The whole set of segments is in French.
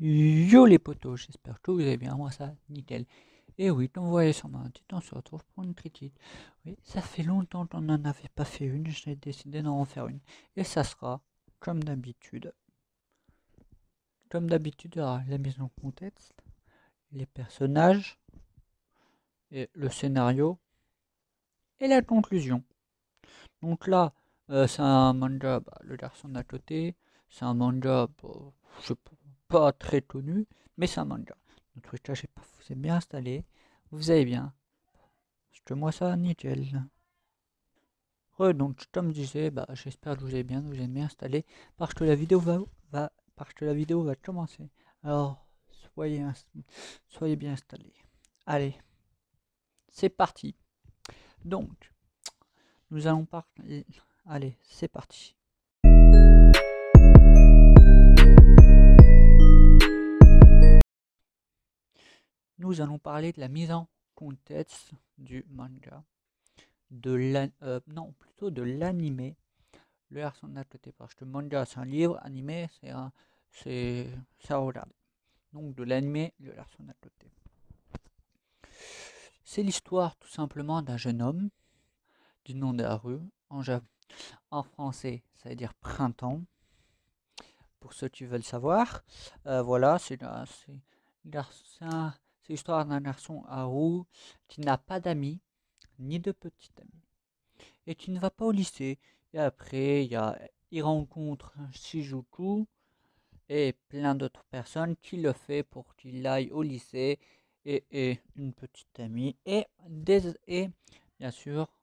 Yo les potos, j'espère que vous allez bien, moi ça, nickel. Et oui, comme vous voyez sur ma petite, on se retrouve pour une critique. Oui, ça fait longtemps qu'on n'en avait pas fait une, j'ai décidé d'en refaire une. Et ça sera, comme d'habitude, il y aura la mise en contexte, les personnages, et le scénario, et la conclusion. Donc là, c'est un manga, le garçon d'à côté, c'est un manga, je sais pas très connu, mais c'est un manga. Dans tous les cas, j'ai pas, vous êtes bien installé, vous allez bien. Parce que moi, ça, nickel. Donc, comme je disais, j'espère que vous allez bien, vous êtes bien installé, parce que la vidéo parce que la vidéo va commencer. Alors, soyez bien installés. Allez, c'est parti. Donc, nous allons parler. Allez, c'est parti. Nous allons parler de la mise en contexte du manga, non, plutôt de l'animé. Le garçon de côté, parce que manga c'est un livre, animé c'est à regarder. Donc de l'animé, le garçon de côté. C'est l'histoire tout simplement d'un jeune homme du nom d'Haru. En français, ça veut dire printemps. Pour ceux qui veulent savoir, voilà, c'est l'histoire d'un garçon Haru qui n'a pas d'amis ni de petit ami et qui ne va pas au lycée. Et après, il rencontre Shijuku et plein d'autres personnes qui le fait pour qu'il aille au lycée et une petite amie et bien sûr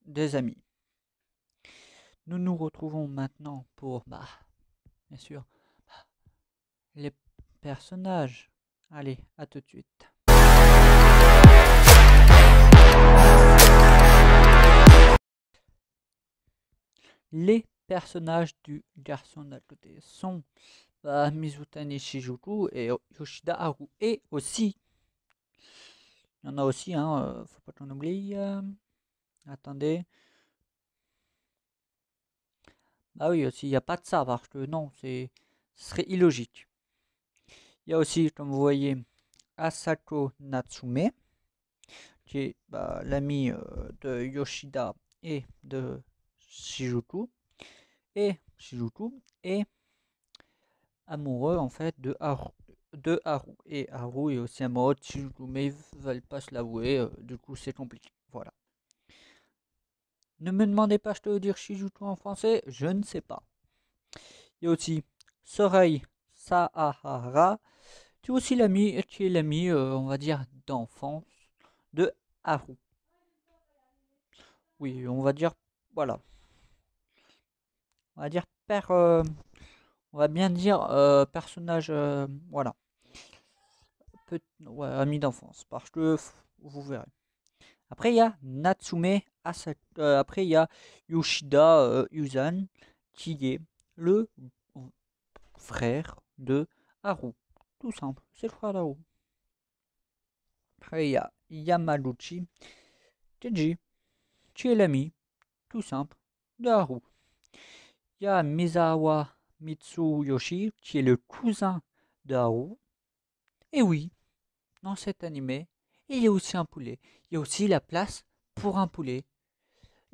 des amis. Nous nous retrouvons maintenant pour, bien sûr, les personnages. Allez, à tout de suite. Les personnages du garçon d'à côté sont Mizutani Shijuku et Yoshida Haru. Et aussi, il y en a aussi, faut pas qu'on oublie. Attendez. Ah oui, aussi, il n'y a pas de ça, parce que non, ce serait illogique. Il y a aussi, comme vous voyez, Asako Natsume, qui est l'ami de Yoshida et de Shijuku. Et Shijuku est amoureux, en fait, de Haru. Et Haru est aussi amoureux de Shijuku, mais ils ne veulent pas se l'avouer, du coup, c'est compliqué. Voilà. Ne me demandez pas ce que veut dire Shijuku en français, je ne sais pas. Il y a aussi Sorei Sahara, qui est aussi l'ami, on va dire, d'enfance de Haru. Oui, on va dire, voilà. On va dire on va bien dire personnage, voilà. Ouais, ami d'enfance, parce que vous verrez. Après, il y a Natsume après, il y a Yoshida Uzan, qui est le frère de Haru. Tout simple, c'est le frère d'Haru. Après, il y a Yamaguchi Kenji, qui est l'ami, tout simple, de Haru. Il y a Misawa Mitsuyoshi, qui est le cousin de Haru. Et oui, dans cet animé, il y a aussi un poulet. Il y a aussi la place pour un poulet.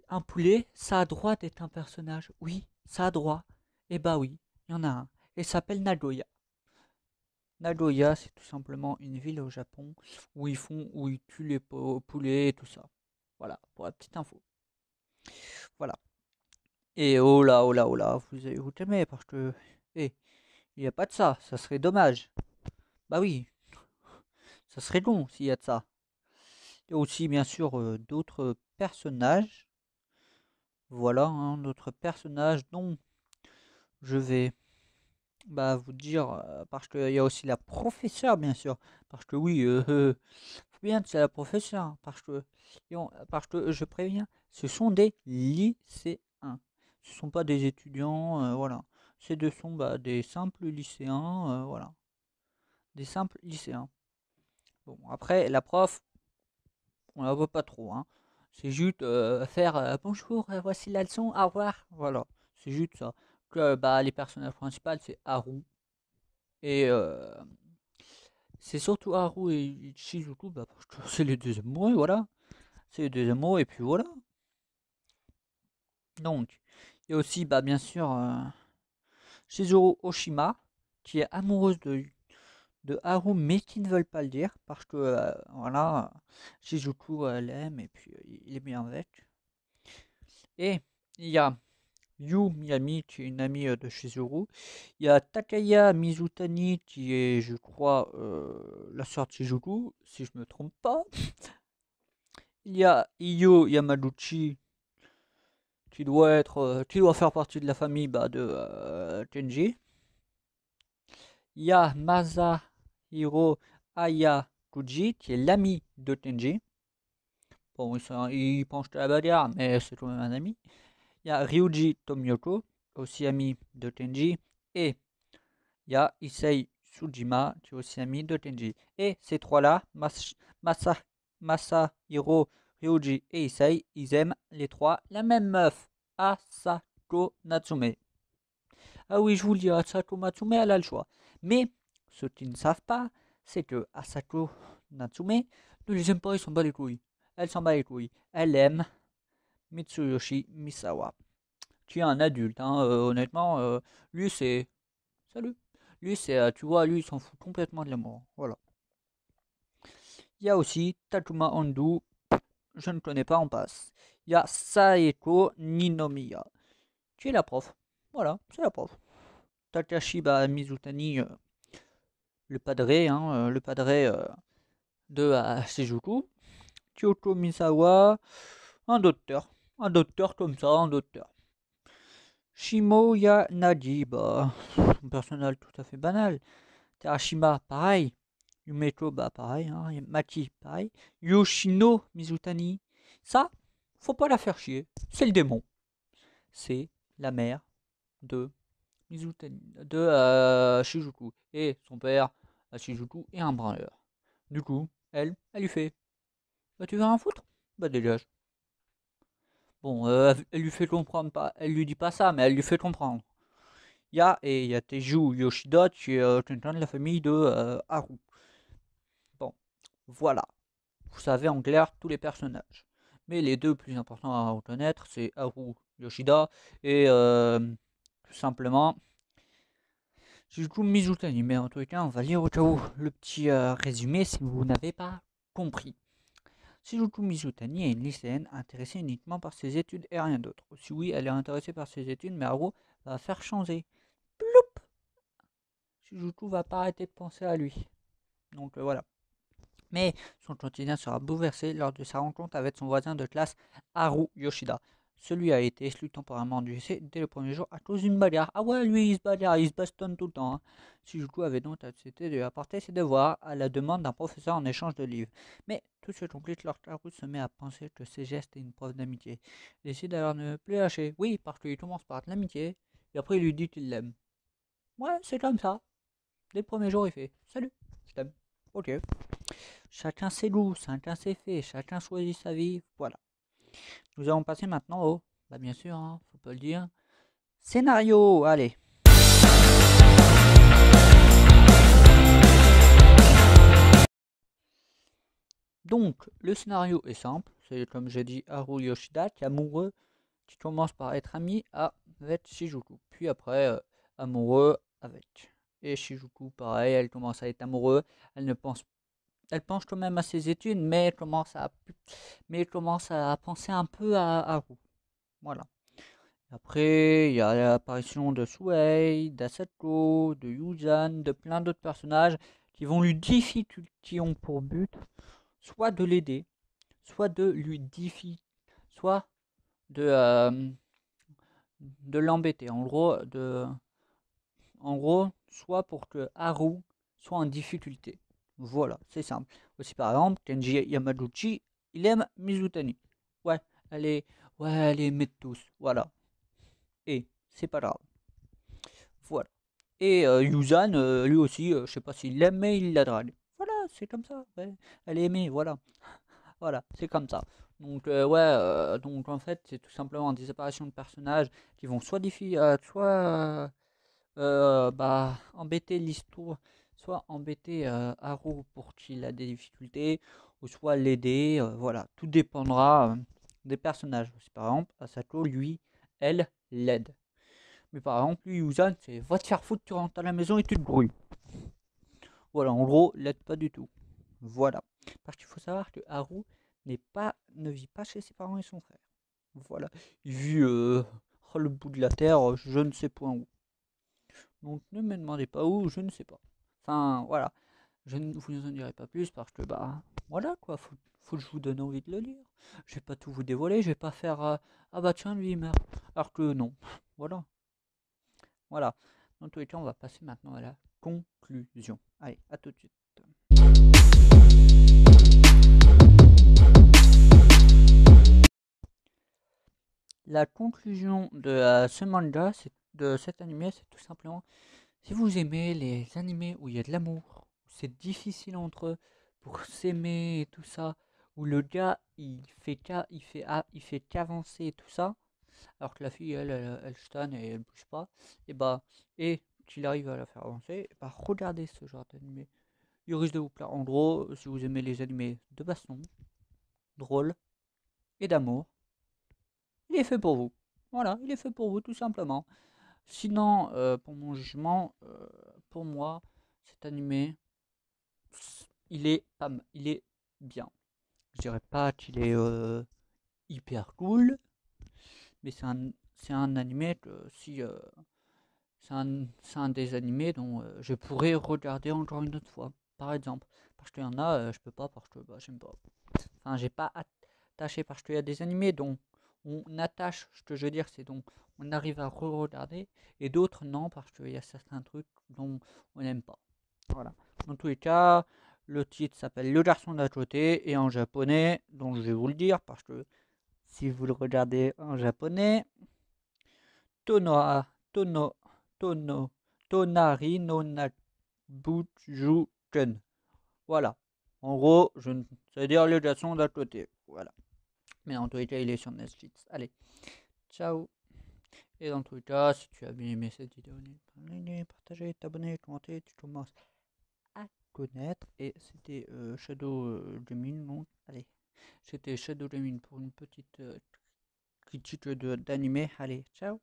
Un poulet, ça a droit d'être un personnage. Oui, ça a droit. Et bah oui, il y en a un. Il s'appelle Nagoya. Nagoya, c'est tout simplement une ville au Japon où ils tuent les poulets et tout ça. Voilà, pour la petite info. Voilà. Et oh là, vous allez vous calmer parce que, il n'y a pas de ça, ça serait dommage. Bah oui, ça serait long s'il y a de ça. Il y a aussi, bien sûr, d'autres personnages. Voilà, d'autres personnages dont je vais vous dire, parce qu'il y a aussi la professeure, bien sûr. Parce que oui, faut bien que c'est la professeure. Parce que je préviens, ce sont des lycéens. Ce ne sont pas des étudiants, voilà. Sont des simples lycéens, voilà. Des simples lycéens. Bon, après, la prof, on la voit pas trop, hein. C'est juste faire bonjour, voici la leçon, au revoir. Voilà, c'est juste ça. Que les personnages principaux, c'est Haru. Et c'est surtout Haru et Shizuku, bah, parce que c'est les deux amoureux, voilà. C'est les deux amoureux, et puis voilà. Donc, il y a aussi, bah, bien sûr, Shizuru Oshima, qui est amoureuse de Haru, mais qui ne veulent pas le dire, parce que, voilà, Shizuku l'aime, et puis il est bien avec. Et il y a Yu Miyami, qui est une amie de Shizuru. Il y a Takaya Mizutani, qui est, je crois, la sœur de Shizuku, si je me trompe pas. Il y a Iyo Yamaguchi, qui doit faire partie de la famille bah, de Tenji. Il y a Masahiro Ayakuji, qui est l'ami de Tenji. Bon, il penche à la bagarre, mais c'est quand même un ami. Il y a Ryuji Tomioka, aussi ami de Tenji. Et il y a Issei Tsujima, qui est aussi ami de Tenji. Et ces trois-là, Masa, Masahiro, Ryuji et Issei, ils aiment les trois la même meuf, Asako Natsume. Ah oui, je vous le dis, Asako Natsume, elle a le choix. Mais ceux qui ne savent pas, c'est que Asako Natsume ne les aime pas, ils s'en bat les couilles. Elle s'en bat les couilles. Elle aime Mitsuyoshi Misawa, qui est un adulte. Hein, honnêtement, lui, c'est. Salut! Lui, c'est, tu vois, lui, il s'en fout complètement de l'amour. Voilà. Il y a aussi Takuma Hondo, je ne connais pas, on passe. Il y a Saeko Ninomiya, qui est la prof. Voilà, c'est la prof. Takashi Mizutani, le padré, hein, le padré de Shijuku. Kyoko Misawa, un docteur. Un docteur comme ça, un docteur. Shimoya Nagi, un personnage tout à fait banal. Terashima, pareil. Yumeko, pareil. Hein. Maki, pareil. Yoshino Mizutani, ça, faut pas la faire chier. C'est le démon. C'est la mère de Mizutani, de Shijuku. Et son père, Shijuku, est un branleur. Du coup, elle lui fait, bah tu veux un foutre? Bah dégage. Bon, elle lui fait comprendre pas, elle lui dit pas ça, mais elle lui fait comprendre. Il y a Teju Yoshida qui est quelqu'un de la famille de Haru. Bon, voilà. Vous savez en clair tous les personnages. Mais les deux plus importants à reconnaître, c'est Haru Yoshida et tout simplement Shizuku Mizutani. Mais en tout cas, on va lire au cas où le petit résumé si vous n'avez pas compris. Shizuku Mizutani est une lycéenne intéressée uniquement par ses études et rien d'autre. Si oui, elle est intéressée par ses études, mais Haru va faire changer. Ploup! Shizuku va pas arrêter de penser à lui. Donc voilà. Mais son quotidien sera bouleversé lors de sa rencontre avec son voisin de classe, Haru Yoshida. Celui a été exclu temporairement du lycée dès le premier jour à cause d'une bagarre. Ah ouais, lui, il se bagarre, il se bastonne tout le temps. Hein. Shizuku avait donc accepté de lui apporter ses devoirs à la demande d'un professeur en échange de livres. Mais tout se complique lorsque Haru se met à penser que ses gestes est une preuve d'amitié. Il décide alors de ne plus lâcher. Oui, parce qu'il commence par être l'amitié, et après il lui dit qu'il l'aime. Ouais, c'est comme ça. Dès le premier jour, il fait salut, je t'aime. Ok. Chacun ses goûts, chacun ses faits, chacun choisit sa vie. Voilà. Nous allons passer maintenant au, bien sûr, hein, faut pas le dire, scénario. Allez. Donc, le scénario est simple. C'est comme j'ai dit, Haru Yoshida qui est amoureux, qui commence par être ami avec Shizuku. Puis après, amoureux avec. Et Shizuku, pareil, elle commence à être amoureuse. Elle pense quand même à ses études, mais elle commence à penser un peu à Haru. Voilà. Après, il y a l'apparition de Suei, d'Asako, de Yuzan, de plein d'autres personnages qui ont pour but soit de l'aider, soit de lui soit de, euh, de l'embêter. En gros, soit pour que Haru soit en difficulté. Voilà, c'est simple. Aussi par exemple, Kenji Yamaguchi, il aime Mizutani. Ouais, elle est, elle est aimée de tous. Voilà. Et c'est pas grave. Voilà. Et Yuzan, lui aussi, je sais pas s'il l'aime, mais il la drague. Voilà, c'est comme ça. Ouais. Elle est aimée, voilà. Voilà, c'est comme ça. Donc, donc en fait, c'est tout simplement des apparitions de personnages qui vont soit bah, embêter l'histoire, soit embêter Haru pour qu'il a des difficultés, ou soit l'aider, voilà, tout dépendra des personnages. Si par exemple, Asako, lui, elle, l'aide. Mais par exemple, lui, Uzan, c'est va te faire foutre, tu rentres à la maison et tu te brouilles. Voilà, en gros, l'aide pas du tout. Voilà. Parce qu'il faut savoir que Haru ne vit pas chez ses parents et son frère. Voilà. Il vit le bout de la terre, je ne sais point où. Donc ne me demandez pas où, je ne sais pas. Enfin, voilà. Je ne vous en dirai pas plus parce que, bah, voilà quoi, faut que je vous donne envie de le lire. Je vais pas tout vous dévoiler, je vais pas faire ah bah tiens, lui il meurt. Alors que non. Voilà. Voilà. Dans tous les cas, on va passer maintenant à la conclusion. Allez, à tout de suite. La conclusion de ce manga, de cet animé, c'est tout simplement si vous aimez les animés où il y a de l'amour, où c'est difficile entre eux pour s'aimer et tout ça, où le gars il fait qu'avancer et tout ça, alors que la fille elle stane et elle bouge pas, et bah et qu'il arrive à la faire avancer, et bah regardez ce genre d'animé. Il risque de vous plaire. En gros, si vous aimez les animés de baston, drôles et d'amour, il est fait pour vous. Voilà, il est fait pour vous tout simplement. Sinon, pour mon jugement, pour moi, cet animé, il est bien. Je dirais pas qu'il est hyper cool, mais c'est un animé que si c'est un des animés dont je pourrais regarder encore une autre fois, par exemple. Parce qu'il y en a, je peux pas parce que bah, j'aime pas. Enfin, j'ai pas attaché parce qu'il y a des animés dont on attache, ce que je veux dire, c'est dont on arrive à re-regarder, et d'autres non, parce qu'il y a certains trucs dont on n'aime pas. Voilà. Dans tous les cas, le titre s'appelle Le garçon d'à côté, et en japonais, donc je vais vous le dire, parce que si vous le regardez en japonais, Tonoa, Tono, Tono, Tonari no Nabujuken. Voilà. En gros, ça veut dire le garçon d'à côté. Voilà. Mais en tous les cas, il est sur Netflix. Allez, ciao. Et dans tous les cas, si tu as bien aimé cette vidéo, n'hésite pas partager, t'abonner, commenter, tu commences à connaître. Et c'était Shadow Gaming. Donc, allez, c'était Shadow Gaming pour une petite critique d'animé. Allez, ciao.